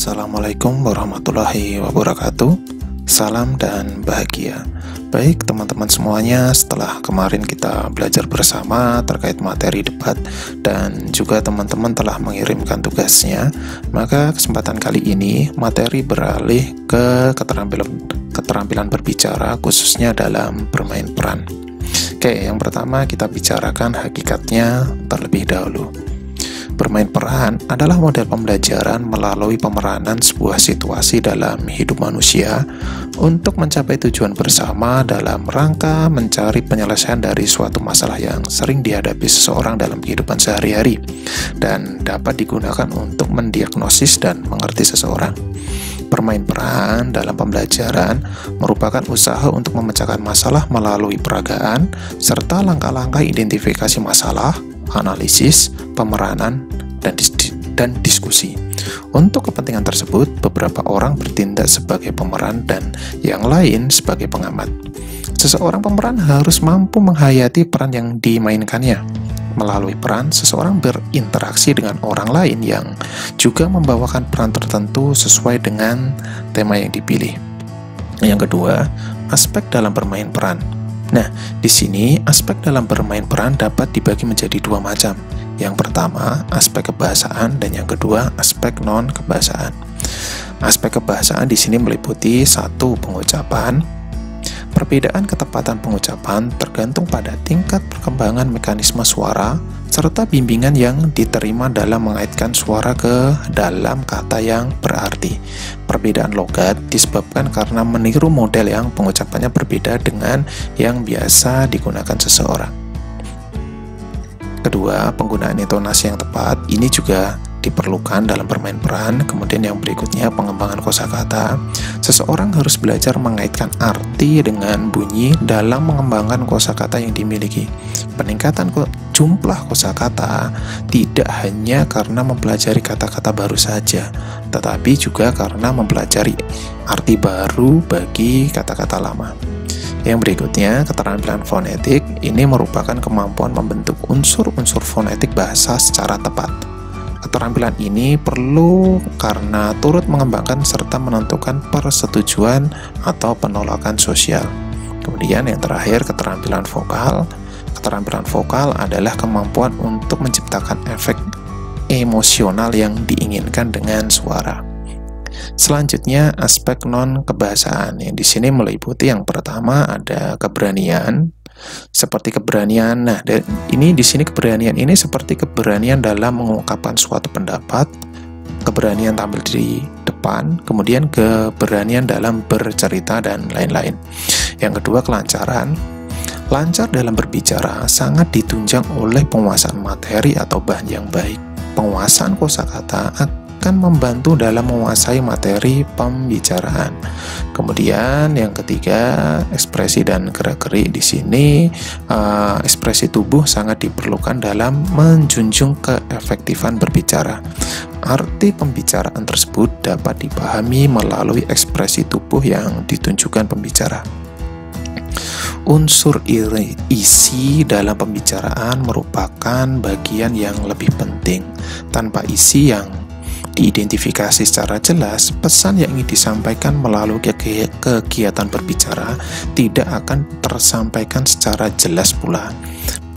Assalamualaikum warahmatullahi wabarakatuh. Salam dan bahagia. Baik teman-teman semuanya, setelah kemarin kita belajar bersama terkait materi debat dan juga teman-teman telah mengirimkan tugasnya, maka kesempatan kali ini materi beralih ke keterampilan berbicara, khususnya dalam bermain peran. Oke, yang pertama kita bicarakan hakikatnya terlebih dahulu. Bermain peran adalah model pembelajaran melalui pemeranan sebuah situasi dalam hidup manusia untuk mencapai tujuan bersama dalam rangka mencari penyelesaian dari suatu masalah yang sering dihadapi seseorang dalam kehidupan sehari-hari dan dapat digunakan untuk mendiagnosis dan mengerti seseorang. Bermain peran dalam pembelajaran merupakan usaha untuk memecahkan masalah melalui peragaan serta langkah-langkah identifikasi masalah, analisis, pemeranan, dan diskusi. Untuk kepentingan tersebut, beberapa orang bertindak sebagai pemeran dan yang lain sebagai pengamat. Seseorang pemeran harus mampu menghayati peran yang dimainkannya. Melalui peran, seseorang berinteraksi dengan orang lain yang juga membawakan peran tertentu sesuai dengan tema yang dipilih. Yang kedua, aspek dalam bermain peran. Nah, di sini aspek dalam bermain peran dapat dibagi menjadi dua macam. Yang pertama, aspek kebahasaan, dan yang kedua, aspek non-kebahasaan. Aspek kebahasaan di sini meliputi satu, pengucapan. Perbedaan ketepatan pengucapan tergantung pada tingkat perkembangan mekanisme suara serta bimbingan yang diterima dalam mengaitkan suara ke dalam kata yang berarti. Perbedaan logat disebabkan karena meniru model yang pengucapannya berbeda dengan yang biasa digunakan seseorang. Kedua, penggunaan intonasi yang tepat ini juga diperlukan dalam bermain peran. Kemudian yang berikutnya, pengembangan kosakata. Seseorang harus belajar mengaitkan arti dengan bunyi dalam mengembangkan kosakata yang dimiliki. Peningkatan jumlah kosakata tidak hanya karena mempelajari kata-kata baru saja, tetapi juga karena mempelajari arti baru bagi kata-kata lama. Yang berikutnya, keterampilan fonetik ini merupakan kemampuan membentuk unsur-unsur fonetik bahasa secara tepat. Keterampilan ini perlu karena turut mengembangkan serta menentukan persetujuan atau penolakan sosial. Kemudian yang terakhir, keterampilan vokal. Keterampilan vokal adalah kemampuan untuk menciptakan efek emosional yang diinginkan dengan suara. Selanjutnya, aspek non-kebahasaan yang di sini meliputi yang pertama ada keberanian. Seperti keberanian, nah ini di sini keberanian ini seperti keberanian dalam mengungkapkan suatu pendapat, keberanian tampil di depan, kemudian keberanian dalam bercerita dan lain-lain. Yang kedua, kelancaran. Lancar dalam berbicara sangat ditunjang oleh penguasaan materi atau bahan yang baik. Penguasaan kosakata akan membantu dalam menguasai materi pembicaraan. Kemudian yang ketiga, ekspresi dan gerak-gerik. Di sini ekspresi tubuh sangat diperlukan dalam menjunjung keefektifan berbicara. Arti pembicaraan tersebut dapat dipahami melalui ekspresi tubuh yang ditunjukkan pembicara. Unsur isi dalam pembicaraan merupakan bagian yang lebih penting. Tanpa isi yang diidentifikasi secara jelas, pesan yang ingin disampaikan melalui kegiatan berbicara tidak akan tersampaikan secara jelas pula.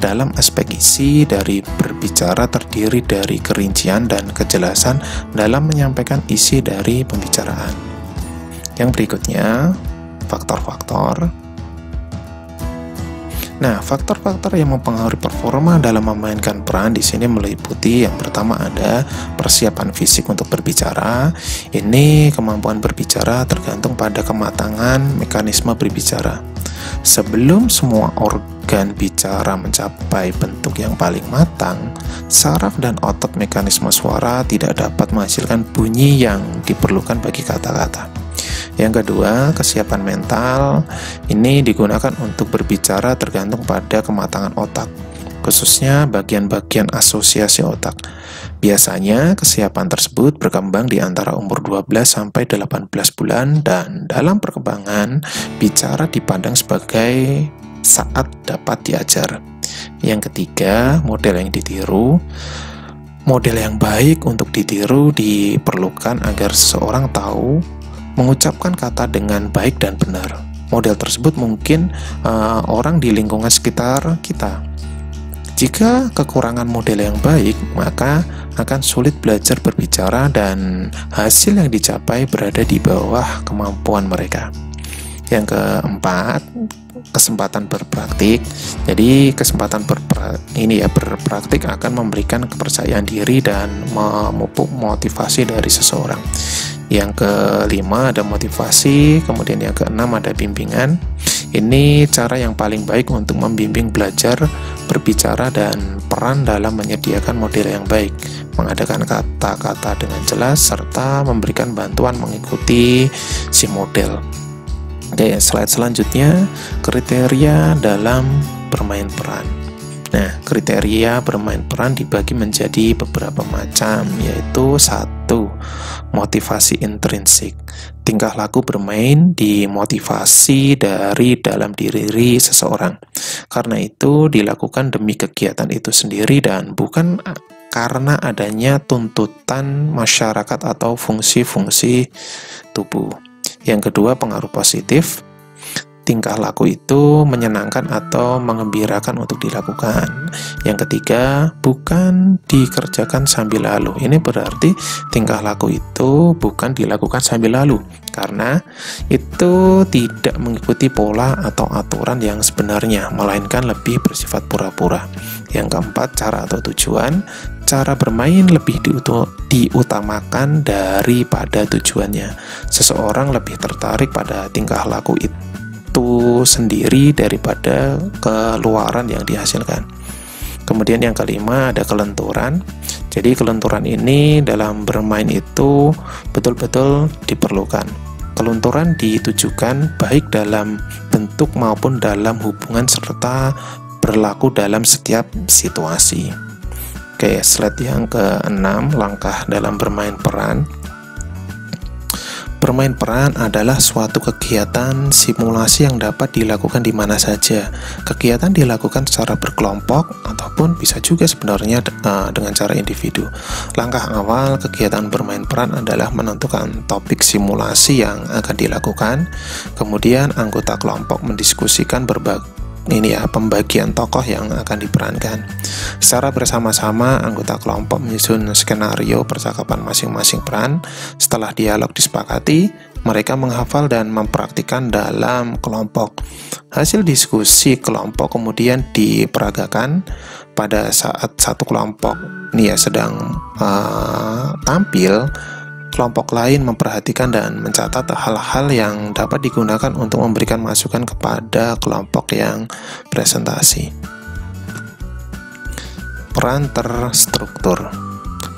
Dalam aspek isi dari berbicara terdiri dari kerincian dan kejelasan dalam menyampaikan isi dari pembicaraan. Yang berikutnya, faktor-faktor. Nah, faktor-faktor yang mempengaruhi performa dalam memainkan peran di sini meliputi yang pertama ada persiapan fisik untuk berbicara. Ini kemampuan berbicara tergantung pada kematangan mekanisme berbicara. Sebelum semua organ bicara mencapai bentuk yang paling matang, saraf dan otot mekanisme suara tidak dapat menghasilkan bunyi yang diperlukan bagi kata-kata. Yang kedua, kesiapan mental. Ini digunakan untuk berbicara tergantung pada kematangan otak, khususnya bagian-bagian asosiasi otak. Biasanya, kesiapan tersebut berkembang di antara umur 12 sampai 18 bulan dan dalam perkembangan, bicara dipandang sebagai saat dapat diajar. Yang ketiga, model yang ditiru. Model yang baik untuk ditiru diperlukan agar seseorang tahu mengucapkan kata dengan baik dan benar. Model tersebut mungkin orang di lingkungan sekitar kita. Jika kekurangan model yang baik, maka akan sulit belajar berbicara dan hasil yang dicapai berada di bawah kemampuan mereka. Yang keempat, kesempatan berpraktik. Jadi kesempatan berpraktik akan memberikan kepercayaan diri dan memupuk motivasi dari seseorang. Yang kelima ada motivasi, kemudian yang keenam ada bimbingan. Ini cara yang paling baik untuk membimbing belajar, berbicara, dan peran dalam menyediakan model yang baik, mengadakan kata-kata dengan jelas, serta memberikan bantuan mengikuti si model. Oke, slide selanjutnya, kriteria dalam bermain peran. Nah, kriteria bermain peran dibagi menjadi beberapa macam, yaitu 1. Motivasi intrinsik. Tingkah laku bermain dimotivasi dari dalam diri seseorang. Karena itu dilakukan demi kegiatan itu sendiri dan bukan karena adanya tuntutan masyarakat atau fungsi-fungsi tubuh. Yang kedua, pengaruh positif. Tingkah laku itu menyenangkan atau mengembirakan untuk dilakukan. Yang ketiga, bukan dikerjakan sambil lalu. Ini berarti tingkah laku itu bukan dilakukan sambil lalu, karena itu tidak mengikuti pola atau aturan yang sebenarnya, melainkan lebih bersifat pura-pura. Yang keempat, cara atau tujuan. Cara bermain lebih diutamakan daripada tujuannya. Seseorang lebih tertarik pada tingkah laku itu sendiri daripada keluaran yang dihasilkan. Kemudian yang kelima ada kelenturan. Jadi kelenturan ini dalam bermain itu betul-betul diperlukan. Kelenturan ditujukan baik dalam bentuk maupun dalam hubungan serta berlaku dalam setiap situasi. Oke, slide yang ke-6, langkah dalam bermain peran. Bermain peran adalah suatu kegiatan simulasi yang dapat dilakukan di mana saja. Kegiatan dilakukan secara berkelompok ataupun bisa juga sebenarnya dengan cara individu. Langkah awal kegiatan bermain peran adalah menentukan topik simulasi yang akan dilakukan. Kemudian anggota kelompok mendiskusikan pembagian tokoh yang akan diperankan. Secara bersama-sama, anggota kelompok menyusun skenario percakapan masing-masing peran. Setelah dialog disepakati, mereka menghafal dan mempraktikkan dalam kelompok. Hasil diskusi kelompok kemudian diperagakan pada saat satu kelompok sedang tampil. Kelompok lain memperhatikan dan mencatat hal-hal yang dapat digunakan untuk memberikan masukan kepada kelompok yang presentasi. Peran terstruktur.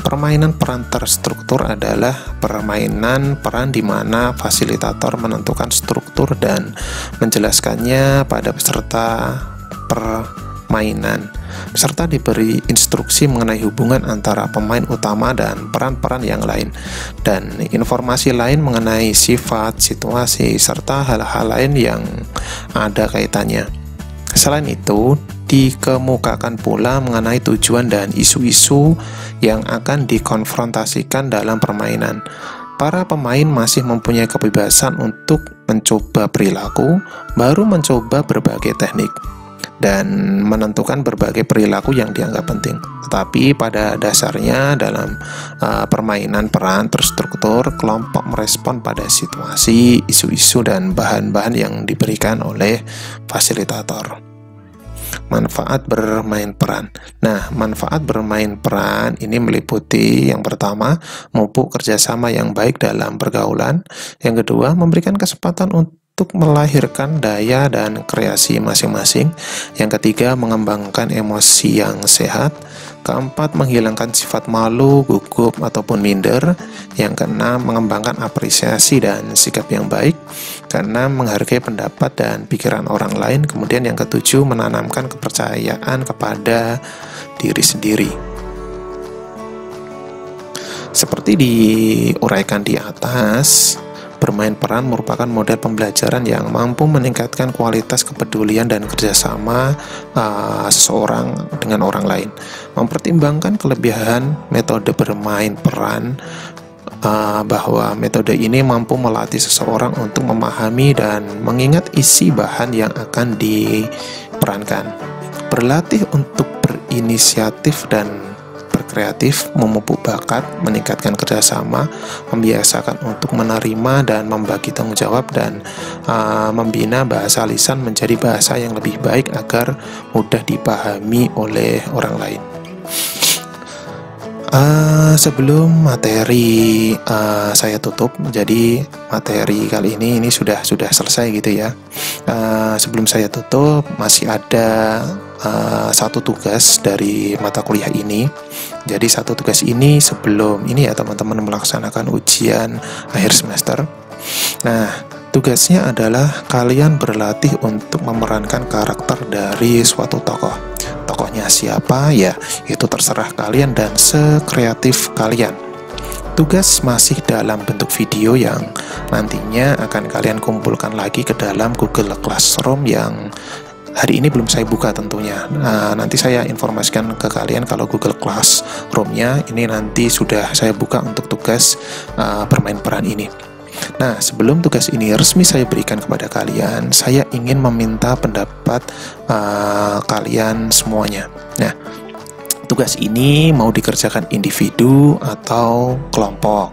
Permainan peran terstruktur adalah permainan peran di mana fasilitator menentukan struktur dan menjelaskannya pada peserta permainan. Peserta diberi instruksi mengenai hubungan antara pemain utama dan peran-peran yang lain, dan informasi lain mengenai sifat, situasi, serta hal-hal lain yang ada kaitannya. Selain itu, dikemukakan pula mengenai tujuan dan isu-isu yang akan dikonfrontasikan dalam permainan. Para pemain masih mempunyai kebebasan untuk mencoba perilaku, baru mencoba berbagai teknik, dan menentukan berbagai perilaku yang dianggap penting. Tetapi pada dasarnya dalam permainan peran terstruktur, kelompok merespon pada situasi, isu-isu, dan bahan-bahan yang diberikan oleh fasilitator. Manfaat bermain peran. Nah, manfaat bermain peran ini meliputi yang pertama, memupuk kerjasama yang baik dalam pergaulan. Yang kedua, memberikan kesempatan untuk melahirkan daya dan kreasi masing-masing. Yang ketiga, mengembangkan emosi yang sehat. Keempat, menghilangkan sifat malu, gugup, ataupun minder. Yang keenam, mengembangkan apresiasi dan sikap yang baik. Keenam, menghargai pendapat dan pikiran orang lain. Kemudian yang ketujuh, menanamkan kepercayaan kepada diri sendiri. Seperti diuraikan di atas, bermain peran merupakan model pembelajaran yang mampu meningkatkan kualitas kepedulian dan kerjasama seseorang dengan orang lain. Mempertimbangkan kelebihan metode bermain peran, bahwa metode ini mampu melatih seseorang untuk memahami dan mengingat isi bahan yang akan diperankan. Berlatih untuk berinisiatif dan berkreatif, memupuk bakat, meningkatkan kerjasama, membiasakan untuk menerima dan membagi tanggung jawab, dan membina bahasa lisan menjadi bahasa yang lebih baik agar mudah dipahami oleh orang lain. Sebelum materi saya tutup, jadi materi kali ini sudah selesai gitu ya. Sebelum saya tutup, masih ada satu tugas dari mata kuliah ini. Jadi satu tugas ini sebelum ini ya teman-teman melaksanakan ujian akhir semester. Nah, tugasnya adalah kalian berlatih untuk memerankan karakter dari suatu tokoh. Tokohnya siapa ya, itu terserah kalian dan sekreatif kalian. Tugas masih dalam bentuk video yang nantinya akan kalian kumpulkan lagi ke dalam Google Classroom yang hari ini belum saya buka tentunya. Nanti saya informasikan ke kalian kalau Google Classroom-nya ini nanti sudah saya buka untuk tugas bermain peran ini. Nah, sebelum tugas ini resmi saya berikan kepada kalian, saya ingin meminta pendapat kalian semuanya. Nah, tugas ini mau dikerjakan individu atau kelompok?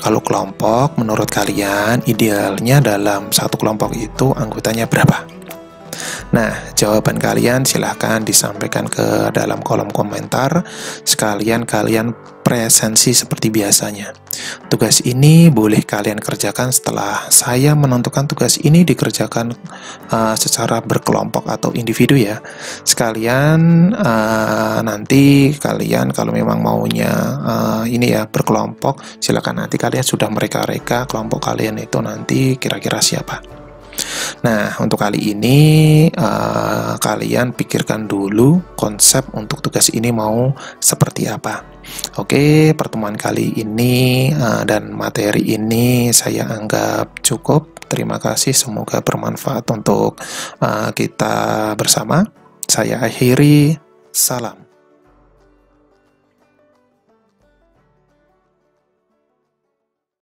Kalau kelompok, menurut kalian idealnya dalam satu kelompok itu anggotanya berapa? Nah, jawaban kalian silahkan disampaikan ke dalam kolom komentar. Sekalian kalian presensi seperti biasanya. Tugas ini boleh kalian kerjakan setelah saya menentukan tugas ini dikerjakan secara berkelompok atau individu ya. Sekalian nanti kalian kalau memang maunya ini ya berkelompok, silakan nanti kalian sudah mereka-reka kelompok kalian itu nanti kira-kira siapa. Nah, untuk kali ini kalian pikirkan dulu konsep untuk tugas ini mau seperti apa. Oke, pertemuan kali ini dan materi ini saya anggap cukup. Terima kasih, semoga bermanfaat untuk kita bersama. Saya akhiri, salam.